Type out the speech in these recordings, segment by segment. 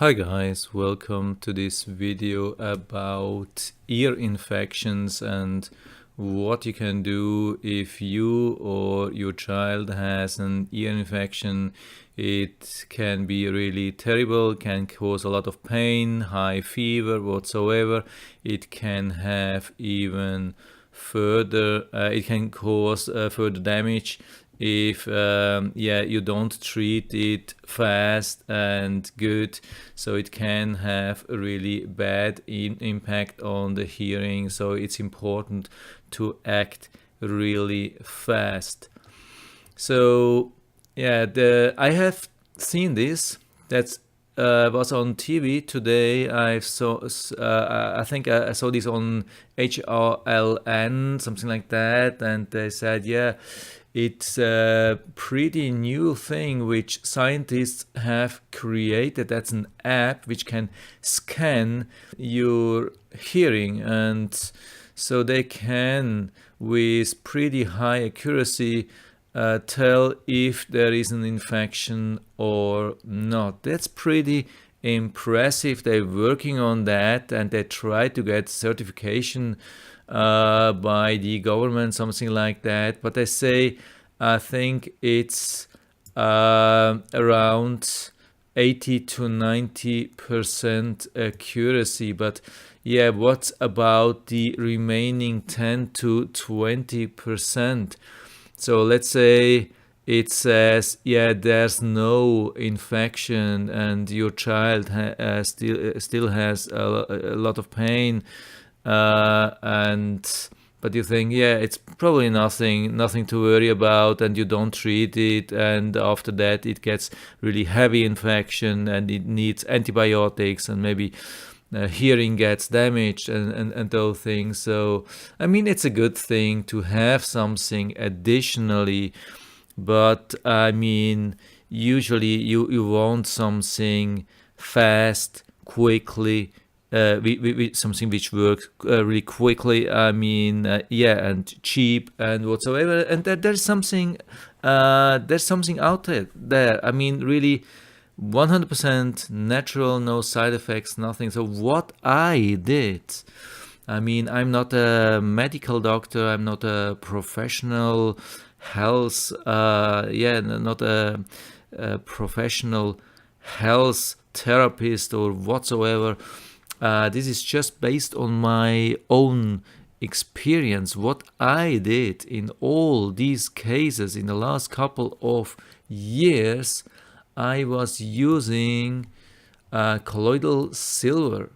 Hi guys, welcome to this video about ear infections and what you can do if you or your child has an ear infection. It can be really terrible, can cause a lot of pain, high fever, whatsoever. It can have even further, it can cause further damage if you don't treat it fast and good, so it can have a really bad impact on the hearing. So it's important to act really fast. So I have seen this. That's was on TV today. I think I saw this on HRLN, something like that, and they said, yeah, it's a pretty new thing which scientists have created. That's an app which can scan your hearing, and so they can, with pretty high accuracy, tell if there is an infection or not. That's pretty impressive. They're working on that and they try to get certification by the government, something like that. But they say, I think it's around 80 to 90% accuracy. But yeah, what about the remaining 10 to 20%? So let's say it says, yeah, there's no infection and your child still has a lot of pain, and but you think, yeah, it's probably nothing to worry about, and you don't treat it, and after that it gets really heavy infection and it needs antibiotics, and maybe hearing gets damaged and those things. So I mean, it's a good thing to have something additionally, but I mean, usually you want something fast, quickly, something which works really quickly. I mean, and cheap and whatsoever. And there's something out there. I mean, really, 100% natural, no side effects, nothing. So what I did, I mean, I'm not a medical doctor, I'm not a professional health, not a professional health therapist or whatsoever. This is just based on my own experience. What I did in all these cases in the last couple of years, I was using colloidal silver.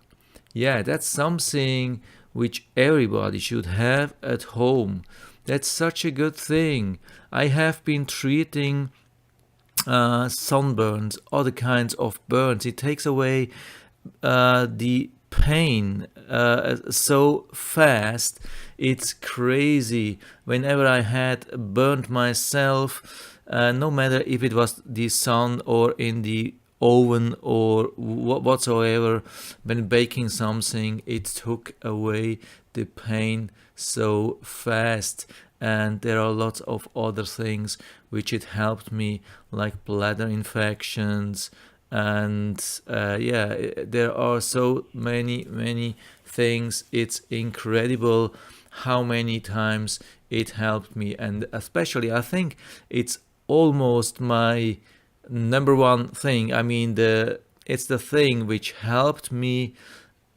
Yeah, that's something which everybody should have at home. That's such a good thing. I have been treating sunburns, other kinds of burns. It takes away the pain so fast. It's crazy. Whenever I had burned myself, no matter if it was the sun or in the oven or whatsoever, when baking something, it took away the pain so fast. And there are lots of other things which it helped me, like bladder infections, and there are so many things. It's incredible how many times it helped me, and especially I think it's almost my number one thing. I mean, it's the thing which helped me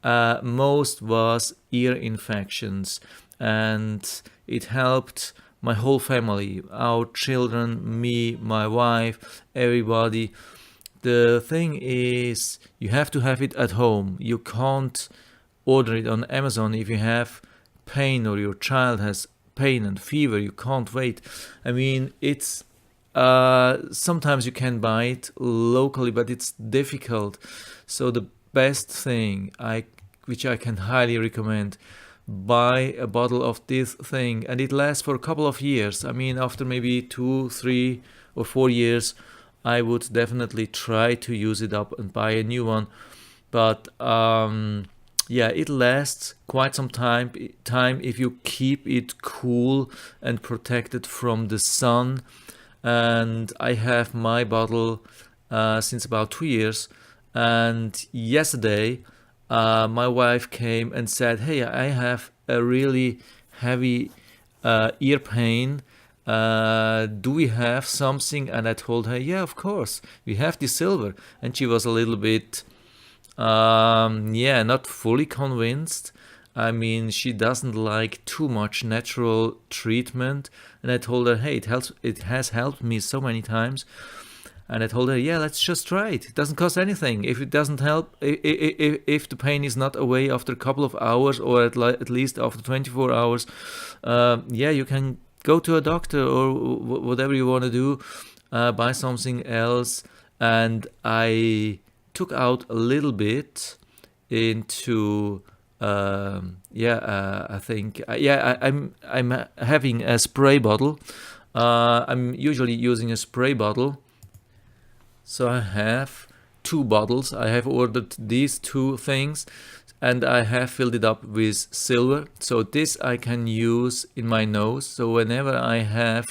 most was ear infections, and it helped my whole family, our children, me, my wife, everybody. The thing is, you have to have it at home. You can't order it on Amazon if you have pain or your child has pain and fever. You can't wait. I mean, it's sometimes you can buy it locally, but it's difficult. So the best thing which I can highly recommend, buy a bottle of this thing, and it lasts for a couple of years. I mean, after maybe 2, 3, or 4 years, I would definitely try to use it up and buy a new one. But it lasts quite some time if you keep it cool and protected from the sun. And I have my bottle since about 2 years, And yesterday, my wife came and said, "Hey, I have a really heavy ear pain. Do we have something?" And I told her, "Yeah, of course, we have the silver." And she was a little bit, yeah, not fully convinced. I mean, she doesn't like too much natural treatment. And I told her, "Hey, it helps. It has helped me so many times." And I told her, "Yeah, let's just try it. It doesn't cost anything. If it doesn't help, if the pain is not away after a couple of hours, or at least after 24 hours, yeah, you can go to a doctor or whatever you want to do, buy something else." And I took out a little bit into yeah, I think yeah, I'm having a spray bottle. I'm usually using a spray bottle, so I have two bottles. I have ordered these two things, and I have filled it up with silver. So this I can use in my nose. So whenever I have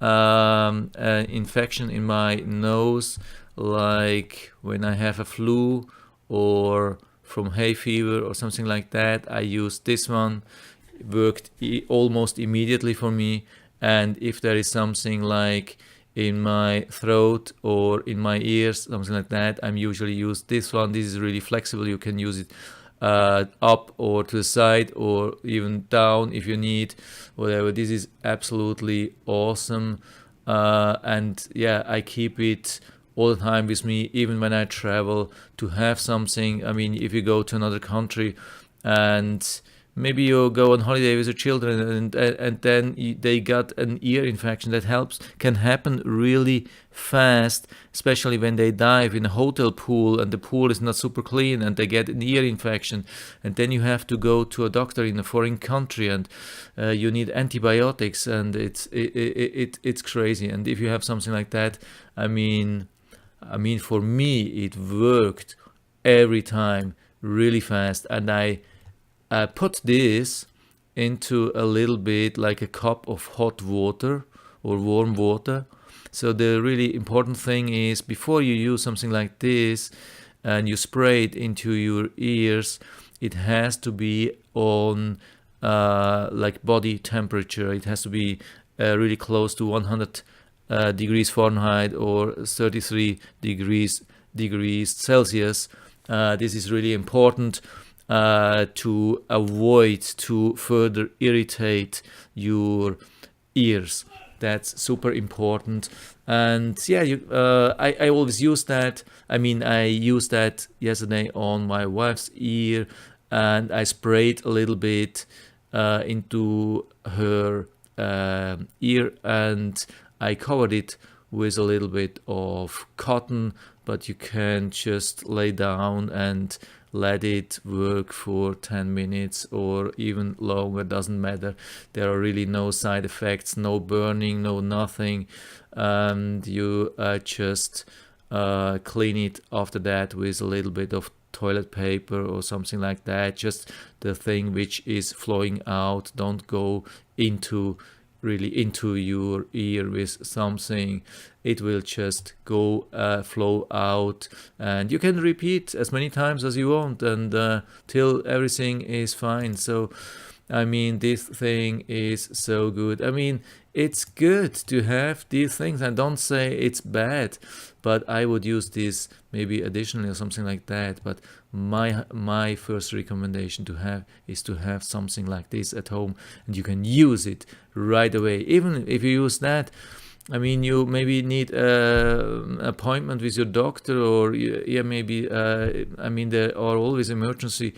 an infection in my nose, like when I have a flu or from hay fever or something like that, I use this one. It worked almost immediately for me. And if there is something like in my throat or in my ears, something like that, I'm usually use this one. This is really flexible. You can use it up or to the side or even down if you need, whatever. This is absolutely awesome. And yeah, I keep it all the time with me, even when I travel, to have something. I mean, if you go to another country and maybe you go on holiday with your children, and then they got an ear infection, that helps can happen really fast, especially when they dive in a hotel pool and the pool is not super clean and they get an ear infection, and then you have to go to a doctor in a foreign country, and you need antibiotics, and it's crazy. And if you have something like that, I mean, for me, it worked every time really fast. And I put this into a little bit like a cup of hot water or warm water. So the really important thing is, before you use something like this and you spray it into your ears, it has to be on like body temperature. It has to be really close to 100 degrees Fahrenheit or 33 degrees Celsius. This is really important to avoid to further irritate your ears. That's super important. And yeah, I always use that. I mean, I used that yesterday on my wife's ear, and I sprayed a little bit into her ear, and I covered it with a little bit of cotton, but you can just lay down and let it work for 10 minutes or even longer, doesn't matter. There are really no side effects, no burning, no nothing. And you just clean it after that with a little bit of toilet paper or something like that. Just the thing which is flowing out, don't go into your ear with something. It will just go flow out, and you can repeat as many times as you want, and till everything is fine. So I mean, this thing is so good. I mean, it's good to have these things. I don't say it's bad, but I would use this maybe additionally or something like that. But my first recommendation to have is to have something like this at home, and you can use it right away. Even if you use that, I mean, you maybe need an appointment with your doctor, or yeah, maybe. I mean, there are always emergency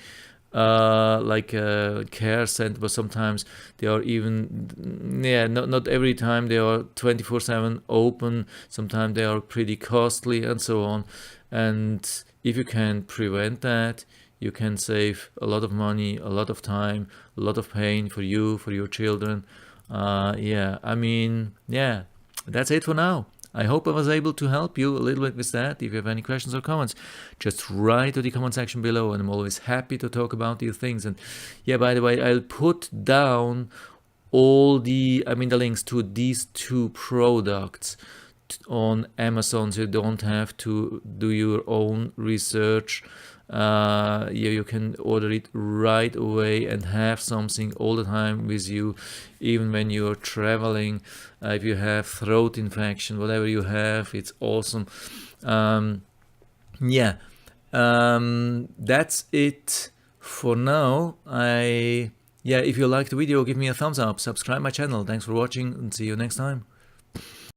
like a care center, but sometimes they are even, yeah, not every time they are 24/7 open. Sometimes they are pretty costly and so on. And if you can prevent that, you can save a lot of money, a lot of time, a lot of pain for you, for your children. Yeah, I mean, yeah, that's it for now. I hope I was able to help you a little bit with that. If you have any questions or comments, just write to the comment section below, and I'm always happy to talk about these things. And yeah, by the way, I'll put down all the links to these two products on Amazon, so you don't have to do your own research. You can order it right away and have something all the time with you, even when you're traveling. If you have throat infection, whatever you have, it's awesome. Yeah, that's it for now. Yeah, if you liked the video, give me a thumbs up, subscribe my channel. Thanks for watching, and see you next time.